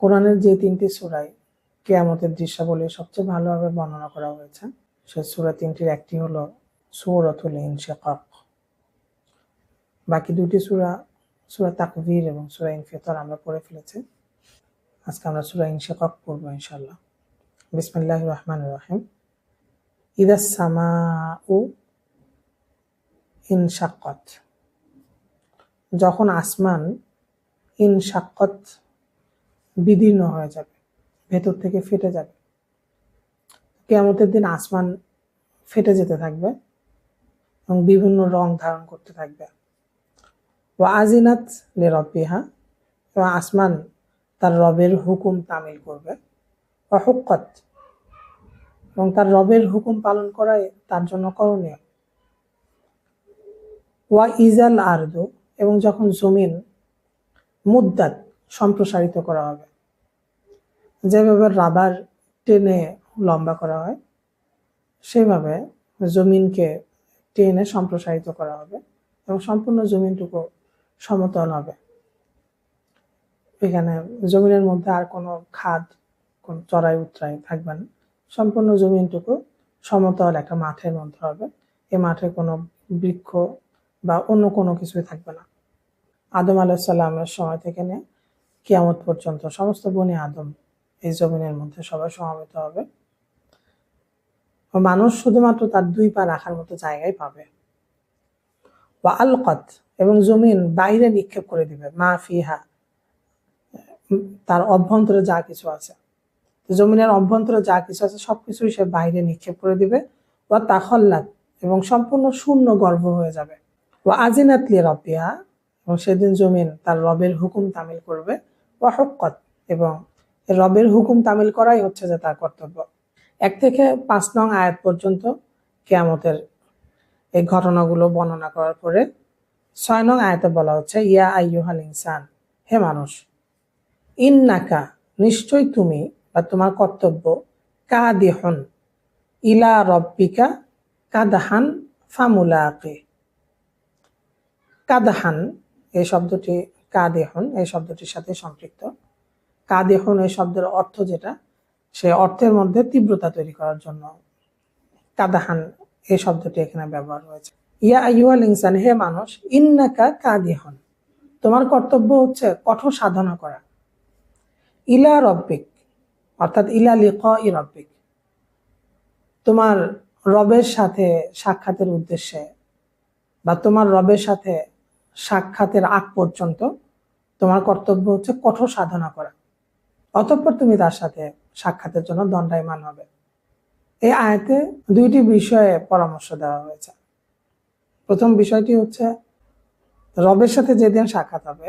কোরআনের যে 3টি সূরায় কিয়ামতের দৃশ্যাবলী সবচেয়ে ভালোভাবে বর্ণনা করা হয়েছে, সে সূরা 3টির একটি হলো সূরাতুল ইনশিকাক। বাকি 2টি সূরা, সূরা তাকবীর এবং সূরা ইনফিতর আমরা পড়ে ফেলেছি। আজকে আমরা সূরা ইনশিকাক পড়ব ইনশাআল্লাহ। বিসমিল্লাহির রহমানির রহিম। ইদাস সামাউ ইনশাক্কাত, যখন আসমান ইনশাক্কাত বিদীর্ণ হয়ে যাবে, ভেতর থেকে ফেটে যাবে। কিয়ামতের দিন আসমান ফেটে যেতে থাকবে এবং বিভিন্ন রং ধারণ করতে থাকবে। ওয়া আজিনাত লিরাব্বিহা, এবং আসমান তার রবের হুকুম তামিল করবে। ওয়া হুক্কাত, এবং তার রবের হুকুম পালন করাই তার জন্য করণীয়। ওয়া ইজাল আরদু, এবং যখন জমিন মুদ্দাত সম্প্রসারিত করা হবে, যেভাবে রাবার টেনে লম্বা করা হয় সেভাবে জমিনকে টেনে সম্প্রসারিত করা হবে এবং সম্পূর্ণ জমিনটুকু সমতল হবে। এখানে জমিনের মধ্যে আর কোনো খাদ, কোন চড়াই উতরাই থাকবে না। সম্পূর্ণ জমিনটুকু সমতল একটা মাঠের মধ্যে হবে। এই মাঠে কোনো বৃক্ষ বা অন্য কোনো কিছুই থাকবে না। আদম আলাইহিস সালামের সময় থেকে নিয়ে কিয়ামত পর্যন্ত সমস্ত বনি আদম এই জমিনের মধ্যে সবাই সমবেত হবে। মানুষ শুধুমাত্র তার 2 পা রাখার মতো জায়গায় পাবে। ওয়া আলকাত, এবং জমিন বাইরে নিক্ষেপ করে দিবে মা ফিহা, তার অভ্যন্তরে যা কিছু আছে, জমিনের অভ্যন্তরে যা কিছু আছে সবকিছুই সে বাইরে নিক্ষেপ করে দিবে। ওয়া তাখাল্লাত, এবং সম্পূর্ণ শূন্য গর্ভ হয়ে যাবে। ওয়া আজিনাত লিরাব্বিহা, এবং সেদিন জমিন তার রবের হুকুম তামিল করবে। ওয়া হুক্কাত, এবং রবের হুকুম তামিল করাই হচ্ছে যে তার কর্তব্য। 1 থেকে 5 নং আয়াত পর্যন্ত কিয়ামতের এই ঘটনাগুলো বর্ণনা করার পরে 6 নং আয়াতে বলা হচ্ছে, ইয়া আইয়ুহাল ইনসান, হে মানুষ, ইন্নাকা, নিশ্চয় তুমি বা তোমার কর্তব্য, কাদিহুন ইলা রব্বিকা কাদহান ফামুলাকি। কাদহান এই শব্দটি, কাদিহুন এই শব্দটির সাথে সম্পৃক্ত। কাদিহুন এই শব্দের অর্থ যেটা, সে অর্থের মধ্যে তীব্রতা তৈরি করার জন্য কাদাহান এই শব্দটি এখানে ব্যবহার হয়েছে। ইয়া আইয়ুহাল ইনসান, হে মানুষ, ইন্নাকা কাদিহুন, তোমার কর্তব্য হচ্ছে কঠোর সাধনা করা। ইলা রব্বিক, অর্থাৎ ইলা লিকাই রব্বিক, তোমার রবের সাথে সাক্ষাতের উদ্দেশ্যে বা তোমার রবের সাথে সাক্ষাতের আগ পর্যন্ত তোমার কর্তব্য হচ্ছে কঠোর সাধনা করা। অতঃপর তুমি তার সাথে সাক্ষাতের জন্য দণ্ডায়মান হবে। এই আয়াতে 2টি বিষয়ে পরামর্শ দেওয়া হয়েছে। প্রথম বিষয়টি হচ্ছে, রবের সাথে যেদিন সাক্ষাৎ হবে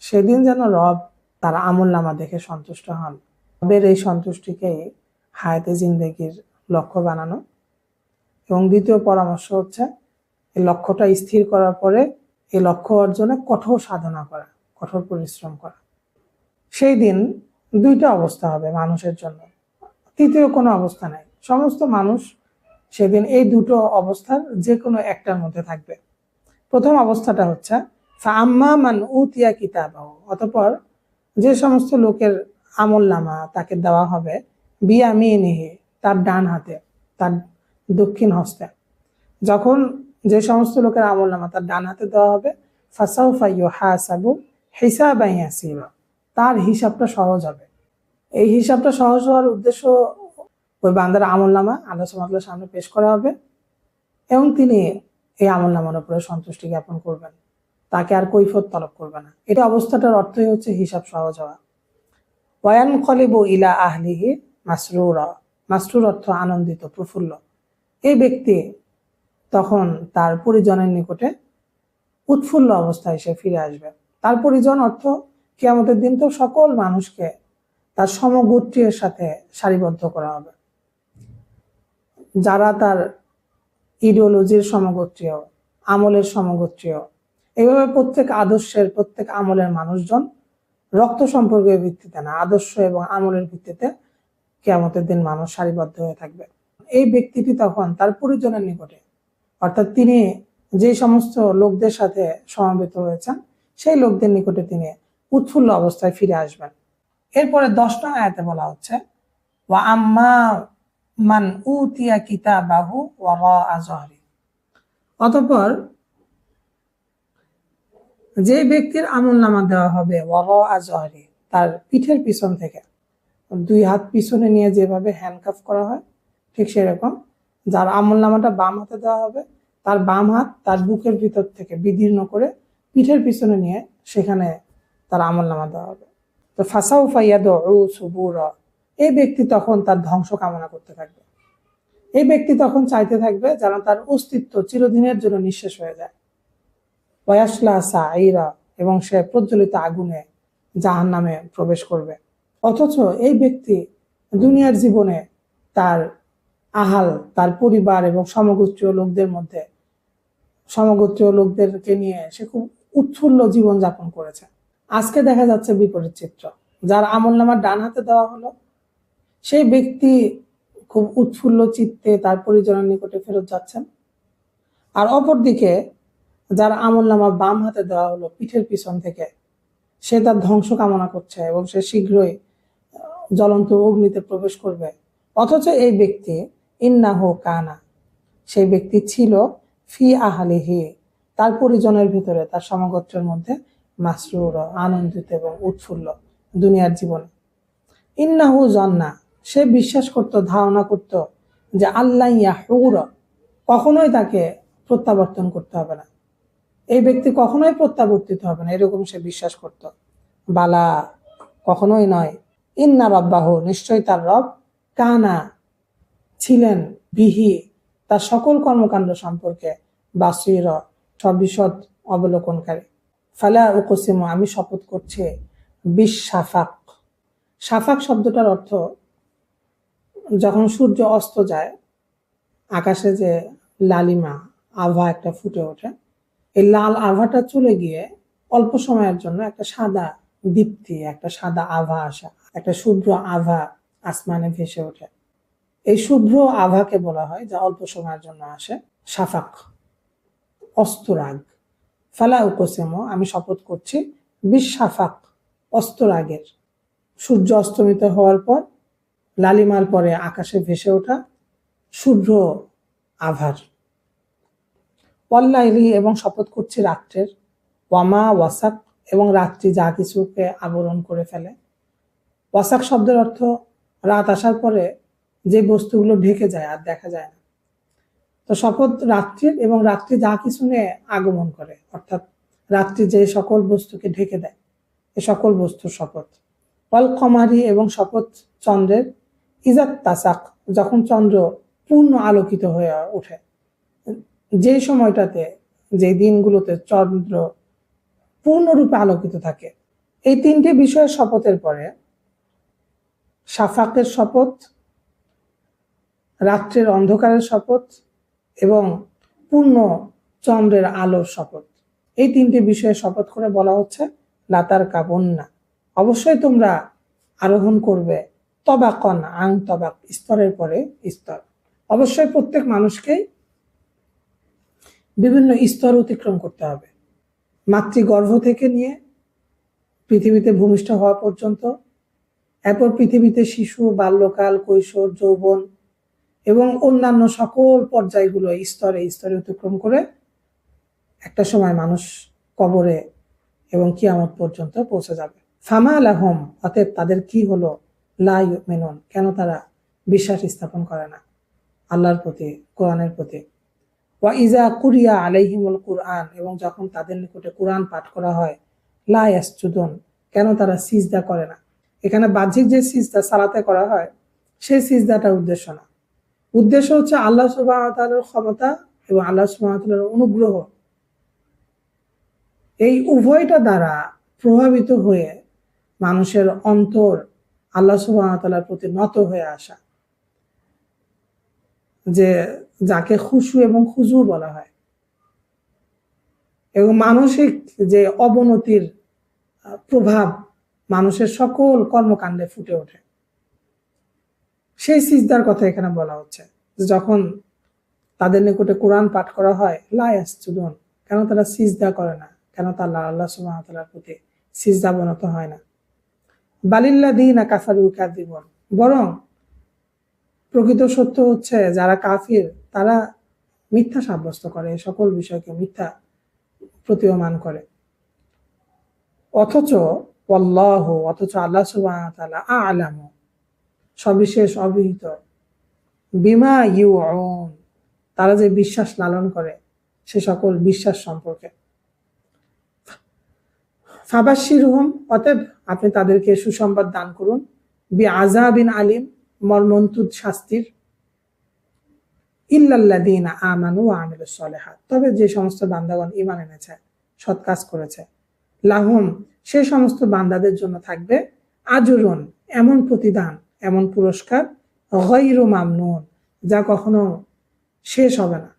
সেদিন যেন রব তার আমলনামা দেখে সন্তুষ্ট হন। রবের এই সন্তুষ্টিকেই হায়াতে জিন্দেগির লক্ষ্য বানানো। এবং দ্বিতীয় পরামর্শ হচ্ছে, এই লক্ষ্যটা স্থির করার পরে এই লক্ষ্য অর্জনে কঠোর সাধনা করা, কঠোর পরিশ্রম করা। সেই দিন 2টা অবস্থা হবে মানুষের জন্য, তৃতীয় কোনো অবস্থা নাই। সমস্ত মানুষ সেদিন এই 2টো অবস্থার যে কোনো একটার মধ্যে থাকবে। প্রথম অবস্থাটা হচ্ছে, ফাআম্মা মান উতিয়া কিতাবাহু, অতঃপর যে সমস্ত লোকের আমলনামা তাকে দেওয়া হবে, বিয়ামিনিহি, তার ডান হাতে, তার দক্ষিণ হস্তে। যখন যে সমস্ত লোকের আমলনামা তার ডান হাতে দেওয়া হবে, ফাসাউফা ইউহাসাবু হিসাবান ইয়াসীরা, তার হিসাবটা সহজ হবে। এই হিসাবটা সহজ হওয়ার উদ্দেশ্য, ওই বান্দার আমলনামা আল্লাহ সুবহানাহু ওয়া তাআলার সামনে পেশ করা হবে এবং তিনি এই আমলনামার উপরে সন্তুষ্টি জ্ঞাপন করবেন, তাকে আর কৈফিয়ত তলব করবে না। এটা অবস্থাটার অর্থই হচ্ছে হিসাব সহজ হওয়া। ওয়ায়ানকলিবু ইলা আহলিহি মাসরুরা, মাসরুর অর্থ আনন্দিত, প্রফুল্ল। এই ব্যক্তি তখন তার পরিজনের নিকটে উৎফুল্ল অবস্থায় সে ফিরে আসবে। তার পরিজন অর্থ কিয়ামতের দিন তো সকল মানুষকে তার সমগোত্রীর সাথে সারিবদ্ধ করা হবে। যারা তার ইডিওলজির সমগোত্রীয়, আমলের সমগোত্রীয়, এইভাবে প্রত্যেক আদর্শের, প্রত্যেক আমলের মানুষজন রক্ত সম্পর্কের ভিত্তিতে না, আদর্শ এবং আমলের ভিত্তিতে কিয়ামতের দিন মানুষ সারিবদ্ধ হয়ে থাকবে। এই ব্যক্তিটি তখন তার পরিজনের নিকটে, অর্থাৎ তিনি যে সমস্ত লোকদের সাথে সমবেত হয়েছেন সেই লোকদের নিকটে তিনি উৎফুল্ল অবস্থায় ফিরে আসবেন। এরপরে 10 নং আয়াতে বলা হচ্ছে ওয়া আম্মা মান উতিয়া কিতাবাহু ওয়ারাআ যাহরি। অতঃপর যে ব্যক্তির আমলনামা দেওয়া হবে ওয়ারাআ যাহরি, তার পিঠের পিছন থেকে, 2 হাত পিছনে নিয়ে যেভাবে হ্যান্ডকাফ করা হয় ঠিক সেরকম যার আমলনামাটা বাম হাতে দেওয়া হবে তার বাম হাত তার বুকের ভিতর থেকে বিদীর্ণ করে পিঠের পিছনে নিয়ে সেখানে তার আমলনামা দেওয়া হবে। তো ফাসাউফা ইয়াদউ সুবুরা, এই ব্যক্তি তখন তার ধ্বংস কামনা করতে থাকবে। এই ব্যক্তি তখন চাইতে থাকবে যেন তার অস্তিত্ব চিরদিনের জন্য নিঃশেষ হয়ে যায়। ওয়াসলা সাঈরা, এবং সে প্রজ্বলিত আগুনে জাহান্নামে প্রবেশ করবে। অথচ এই ব্যক্তি দুনিয়ার জীবনে তার আহাল, তার পরিবার এবং সমগোত্রীয় লোকদেরকে নিয়ে সে খুব উৎফুল্ল জীবন যাপন করেছে। আজকে দেখা যাচ্ছে বিপরীত চিত্র। যার আমলনামা ডান হাতে দেওয়া হলো সেই ব্যক্তি খুব উৎফুল্ল চিত্তে তার পরিজনের নিকটে ফেরত যাচ্ছেন, আর অপরদিকে যার আমলনামা বাম হাতে দেওয়া হলো পিঠের পিছন থেকে, সে তার ধ্বংস কামনা করছে এবং সে শীঘ্রই জ্বলন্ত অগ্নিতে প্রবেশ করবে। অথচ এই ব্যক্তি ইন্নাহু কানা, সেই ব্যক্তি ছিল ফি আহলিহি, তার পরিজনের ভিতরে, তার সমগোত্রের মধ্যে মাসরুর, আনন্দিত এবং উৎফুল্ল দুনিয়ার জীবনে। ইন্নাহু জান্না, সে বিশ্বাস করত, ধারণা করত যে আল্লাহ ইয়াহুর, কখনোই তাকে প্রত্যাবর্তন করতে হবে না, এই ব্যক্তি কখনোই প্রত্যাবর্তিত হবে না, এরকম সে বিশ্বাস করত। বালা, কখনোই নয়। ইন্না রব্বাহু, নিশ্চয়ই তার রব, কানা, ছিলেন, বিহি, তার সকল কর্মকাণ্ড সম্পর্কে, বাসীর, সবিশদ অবলোকনকারী। ফালা উকসিমু, আমি শপথ করছি, বিশ-শাফাক। শাফাক শব্দটার অর্থ যখন সূর্য অস্ত যায় আকাশে যে লালিমা আভা একটা ফুটে ওঠে, এই লাল আভাটা চলে গিয়ে অল্প সময়ের জন্য একটা সাদা দীপ্তি, একটা সাদা আভা আসা, একটা শুভ্র আভা আসমানে ভেসে ওঠে। এই শুভ্র আভাকে বলা হয় যা অল্প সময়ের জন্য আসে শাফাক, অস্তরাগ। ফালা উকসিমু, আমি শপথ করছি, বিশ-শাফাক, অস্তরাগের। সূর্য অস্তমিত হওয়ার পর লালিমার পরে আকাশে ভেসে ওঠা শুভ্র আভার। ওয়াল্লাইলি, এবং শপথ করছি রাত্রের, ওয়ামা ওয়াসাক, এবং রাত্রি যা কিছুকে আবরণ করে ফেলে। ওয়াসাক শব্দের অর্থ রাত আসার পরে যে বস্তুগুলো ঢেকে যায় আর দেখা যায় না। তো শপথ রাত্রির, এবং রাত্রি যা কিছু নিয়ে আগমন করে, অর্থাৎ রাত্রি যে সকল বস্তুকে ঢেকে দেয়, এ সকল বস্তুর শপথ। ওয়াল কমারি, এবং শপথ চন্দ্রের, ইজাত তাসাক, যখন চন্দ্র পূর্ণ আলোকিত হয়ে ওঠে, যে সময়টাতে, যে দিনগুলোতে চন্দ্র পূর্ণরূপে আলোকিত থাকে। এই 3টি বিষয়ের শপথের পরে শাফাকের শপথ, রাত্রের অন্ধকারের শপথ এবং পূর্ণ চন্দ্রের আলোর শপথ। এই 3টি বিষয়ে শপথ করে বলা হচ্ছে লাতার কাবন্না, অবশ্যই তোমরা আরোহণ করবে, তবাকন আং তবাক, স্তরের পরে স্তর। অবশ্যই প্রত্যেক মানুষকেই বিভিন্ন স্তর অতিক্রম করতে হবে। মাতৃগর্ভ থেকে নিয়ে পৃথিবীতে ভূমিষ্ঠ হওয়া পর্যন্ত, এরপর পৃথিবীতে শিশু, বাল্যকাল, কৈশোর, যৌবন এবং অন্যান্য সকল পর্যায়গুলো স্তরে স্তরে অতিক্রম করে একটা সময় মানুষ কবরে এবং কিয়ামত পর্যন্ত পৌঁছে যাবে। ফামা লাহুম, অতএব তাদের কি হলো, লা ইউমিনুন, কেন তারা বিশ্বাস স্থাপন করে না আল্লাহর প্রতি, কোরআনের প্রতি। ওয়া ইজা কুরিয়া আলাইহিমুল কুরআন, এবং যখন তাদের নিকটে কোরআন পাঠ করা হয়, লা ইয়াসজুদুন, কেন তারা সিজদা করে না। এখানে বাহ্যিক যে সিজদা সালাতে করা হয় সেই সিজদাটা উদ্দেশ্য না, উদ্দেশ্য হচ্ছে আল্লাহ সুবহানাহু ওয়া তাআলার ক্ষমতা এবং আল্লাহ সুবহানাহু ওয়া তাআলার অনুগ্রহ, এই উভয়টা দ্বারা প্রভাবিত হয়ে মানুষের অন্তর আল্লাহ সুবহানাহু ওয়া তাআলার প্রতি নত হয়ে আসা, যে যাকে খুশু এবং খুজু বলা হয়, এবং মানসিক যে অবনতির প্রভাব মানুষের সকল কর্মকাণ্ডে ফুটে ওঠে, সেই সিজদার কথা এখানে বলা হচ্ছে। যখন তাদের নিকটে কোরআন পাঠ করা হয়, লা ইয়াসজুদুন, কেন তারা সিজদা করে না, কেন তারা আল্লাহ সুবহানাহু ওয়া তাআলার প্রতি সিজদা অবনত হয় না। বালিল্লাযীনা কাফারু কাযিবুন, বরং প্রকৃত সত্য হচ্ছে যারা কাফির তারা মিথ্যা সাব্যস্ত করে, সকল বিষয়কে মিথ্যা প্রতীয়মান করে। অথচ আল্লাহ সুবহানাহু ওয়া তাআলা আ'লামু, সবিশেষ অবহিত, বিমা ইউউন, তারা যে বিশ্বাস লালন করে সে সকল বিশ্বাস সম্পর্কে। ফাবাশশিরহুম, অতএব আপনি তাদেরকে সুসংবাদ দান করুন, বিআযাবিন আলিম, মর্মন্তুদ শাস্তির, ইল্লাল্লাযীনা আমানু ওয়া আমিলুস সলিহাত, তবে যে সমস্ত বান্দাগণ ঈমান এনেছে, সৎ কাজ করেছে, লাহুম, সে সমস্ত বান্দাদের জন্য থাকবে আজরুন, এমন প্রতিদান, এমন পুরস্কার, গায়রু মামনুন, যা কখনো শেষ হবে না।